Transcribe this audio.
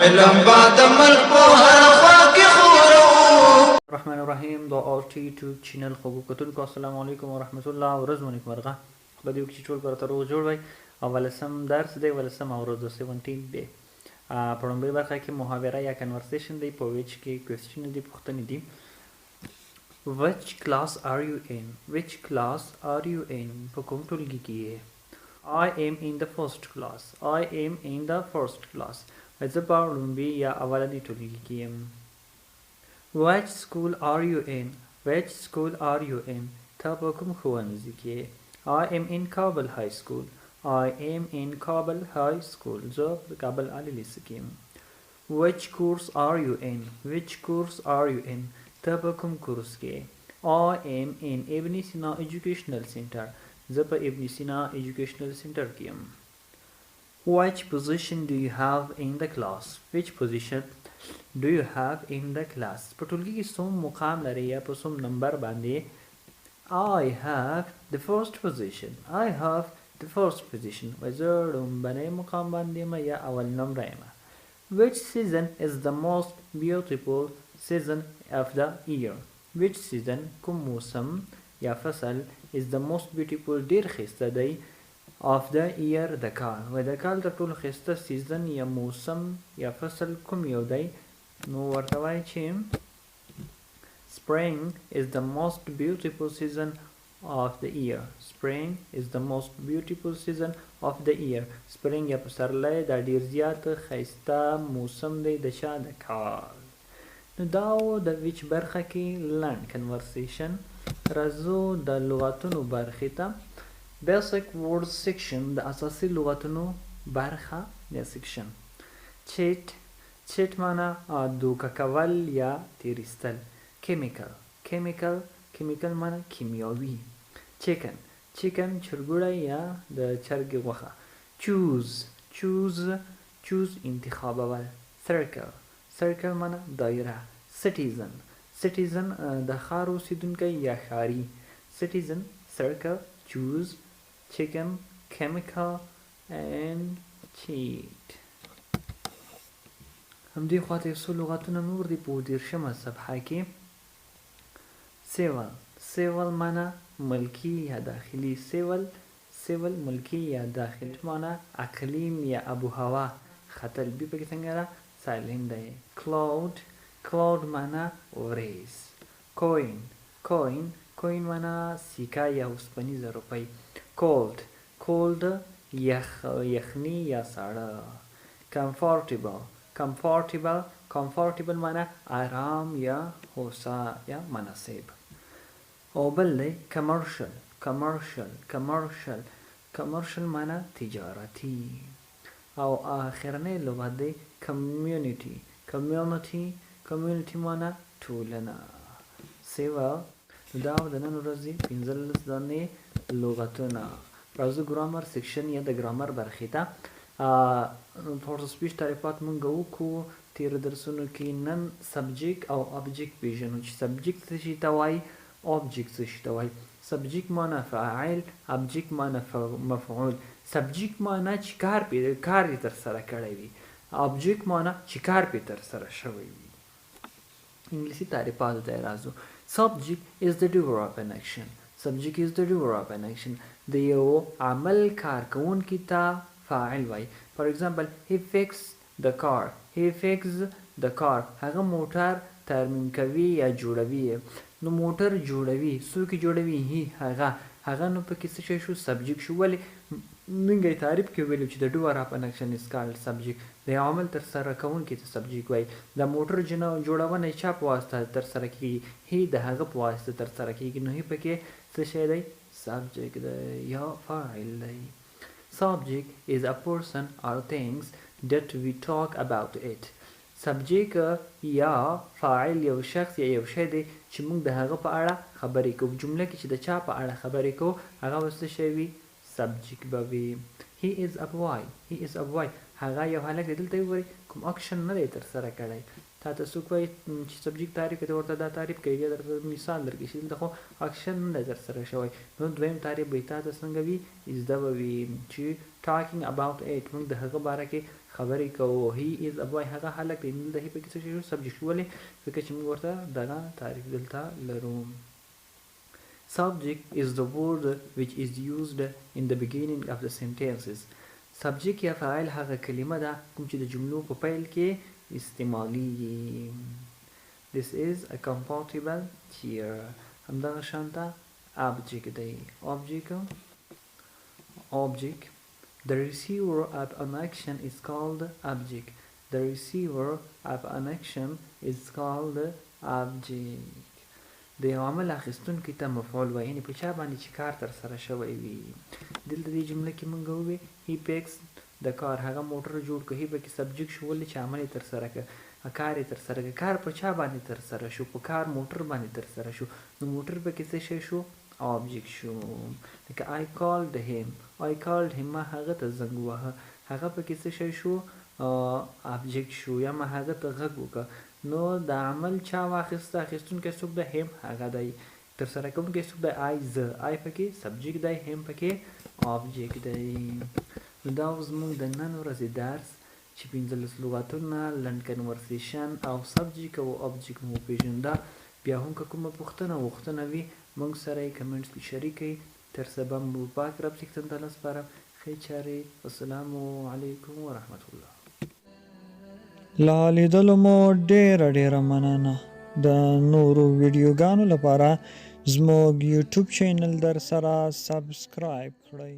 علم بعد ملک په هر خوا کې خورو. الرحمن الرحیم د RT YouTube چینل خوږو کتونکو السلام علیکم ورحمت الله ورځ مو نیکمرغه. خدای دې وکړي چې ټول به راته روغ جوړ وی. اولسم درس دی، اولسم ورځ د 17 دی. په لومړۍ برخه کې محاوره یا کنورسیشن دی، په ویچ کې کوېسچن دي، پوښتنې دي. Which class are you in? Which class are you in? په کوم ټولګي کې یې؟ I am in the first class. I am in the first class. زه په لومړي یا اولني ټولګي کې یم. Which school are you in? Which school are you in? ته په کوم ښوونځي کې یې؟ I am in Kabul High School. I am in Kabul High School. زه په کابل عالی لیسه کې یم. Which course are you in? Which course are you in? ته په کوم کورس کې یې؟ I am in Ibn Sina Educational Center. زه په ابن سینا Educational Center کې یم. Which position do you have in the class? Which position do you have in the class? په ټولګي کې څوم مقام لري یا په څوم نمبر باندې؟ I have the first position. I have the first position. زه لومبنی مقام باندې یم یا اول نمره یم. Which season is the most beautiful season of the year? Which season کوم موسم یا فصل is the most beautiful ډیر ښایسته دی of the year د کال د کال تر ټولو ښایسته سیزن یا موسم یا فصل کوم یو دی؟ نو ورته وایي چې spring is the most beautiful season of the year. Spring is the most beautiful season of the year. spring یا پسرلی دا ډیر زیات ښایسته موسم دی د چا؟ د کال. نو دا د ویچ برخه کې لنډ کنورسیشن. راځو د لغتونو برخې ته. بیسک ورډ سیکشن د اساسي لغتونو برخه یا سیکشن. چیټ چیټ معنی دوکه کول یا تیریستل. کیمیکل کیمیکل کیمیکل معنی کیمیاوي. چیکن چیکن چرګوړی یا د چرګې غوښه. چوز چوز چوز انتخابول. سرکل سرکل معنی دایره. سټیزن سټیزن د ښار اوسیدونکی یا ښاري. سټیزن سرکل choose chicken chemical and cheat. همدې خواته یو څو لغتونه نور دي په 13مه صفحه کې. سیول سیول معنی ملکي یا داخلي. سیول سیول ملکي یا داخلي معنی اقلیم یا ابو هوا. خطربي پکې څنګه ده؟ سایلنټ دی. کلاود کلاود معنی وریځ. کوین کوین کوین معنی سیکه یا اوسپنیزه روپۍ. کولد کولد یخني یا ساړه. کمفورټیبل کمفورټیبل کمفورټیبل معنی آرام یا هوسا یا مناسب. او بل دی کمرشل کمرشل کمرشل کمرشل معنی تجارتي. او آخرنی لغت دی کمیونټي کمیونټي کمیونټي معنی ټولنه. سیوا دا د نن ورځې 15 دانې لغتونه. راځو ګرامر سیکشن یا د ګرامر برخې ته. فورس سپیچ تعریفات مونږ وکړو تېرو درسونو کې. نن سبجیکټ او ابجیکټ پیژنو چې سبجیکټ څه شي ته وایي، اوبجیکټ څه شي ته وایي. سبجیکټ معنی فاعل، ابجیکټ معنی مفعول. سبجیکټ معنی چې کار یې ترسره کړی وي، ابجیکټ معنی چې کار پې ترسره شوی وي. انګلیسي تعریفاتو ته راځو. Subject is the doer of an action. Subject is the doer of an action. د یو عمل کارکوونکي ته فاعل وایي. For example, he fixed the car. He fixed the car. هغه موټر ترمیم کوي یا جوړوي. نو موټر جوړوي، څوک جوړوي؟ هی هغه. هغه نو پکې څه شی شو؟ سبجیکټ شو. ولې موږ یې تعریف کې ویلو چې د doer of an action is called subject. د عمل ترسره کوونکي ته سبجیکټ وایي. د موټر جوړونه چا په واسطه ترسره کیږي؟ هی د هغه په واسطه ترسره کیږي. نو هی پکې څه شی دی؟ سبجیکټ دی یا فاعل دی. Subject is a person or things that we talk about it. سبجیکټ یا فاعل یو شخص یا یو شی دی چې موږ د هغه په اړه خبرې کوو. جمله کې چې د چا په اړه خبرې کوو هغه به څه شی وي؟ سبجیکټ به وي. He is a boy. He is a boy. هغه یو هلک دی. دلته وګورئ کوم اکشن نه دی ترسره کړی. تا ته څوک وایي چې سبجیکټ تعریف کوي، ته ورته دا تعریف کوي، بیا درته مثال درکړي چې دلته خو اکشن نه دی ترسره شوی. نو دویم تعریف به تا ته څنګه وي؟ زده به وي چې talking about it. موږ د هغه باره کې خبرې کوو. هی از ا بوای هغه هلک دی. دلته هی پکې څه شی شو سبجیکټ. ولې ځکه چې موږ ورته دغه تعریف دلته لرو. Subject is the word which is used in the beginning of the sentences. Subject یا فاعل هغه کلمه ده کوم چې د جملو په پیل کې استعمالیږي. This is a compatible tier. همدغه شانته object دی. Object. The receiver of an action is called object. The receiver of an action is called object. د یو عمل اخیستونکي ته مفعول وایي، یعنې په چا باندې چې کار ترسره شوی وي. دلته دې جمله کې موږ ووې هی پیکس د کار هغه موټر جوړ کړ. هی پکې سبجیکټ شو ولې چې عمل یې ترسره کړ، کار یې ترسره کړ. کار په چا باندې ترسره شو؟ په کار موټر باندې ترسره شو. نو موټر پکې څه شی شو؟ object شو. لکه I called him. I called him ما هغه ته زنګ ووهه. هغه پکې څه شی شو؟ object شو. یا ما هغه ته غږ وکړه. نو د عمل چا واخیسته؟ اخیستونکی څوک دی؟ هم هغه دی. ترسره کوونکی څوک دی؟ I زه. I پکې سبجیکټ دی، هم پکې object دی. نو دا زموږ د نن ورځې درس چې 15 لغتونه، لنډ کنورسیشن او سبجیکټ او object مو وپېژنده. بیا هم که کومه پوښتنه وي موږ سره یې کمنټس کې شریکئ. تر سبا مو پاک رب څښتن تعالی سپارم. ښې چارې. السلام علیکم ورحمت الله. لا لیدلو مو ډیره مننه. د نورو ویډیوګانو لپاره زموږ یوټیوب چینل در سره سبسکرایب کړئ.